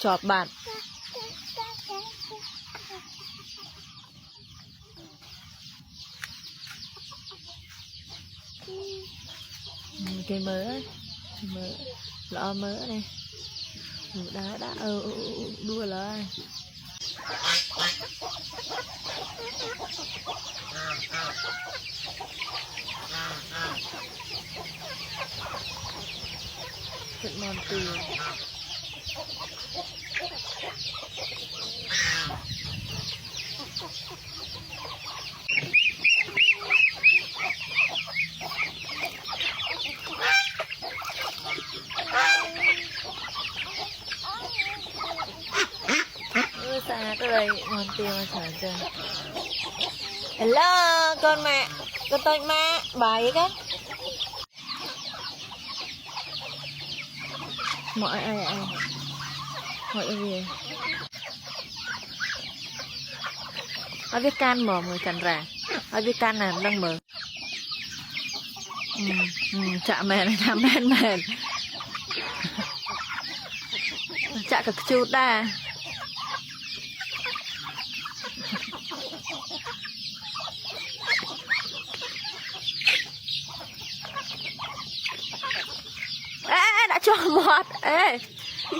chọp bạn cây mớ lọ mớ này đã đua lại chuyện mòn từ xa cái đây mòn tiêu mà chở chưa hello con mẹ con tôi má bài cái mọi ai mọi gì ở biết can mở người cần ra ở biết can là đang mở chạm mền chạm cực chút đa đã cho mọt ê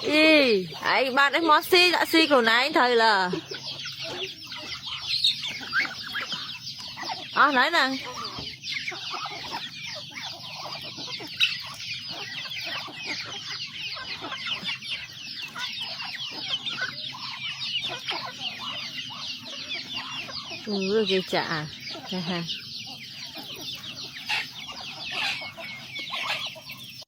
ý ấy bạn ấy mọt xi đã xi của này thời là nói nè cái chả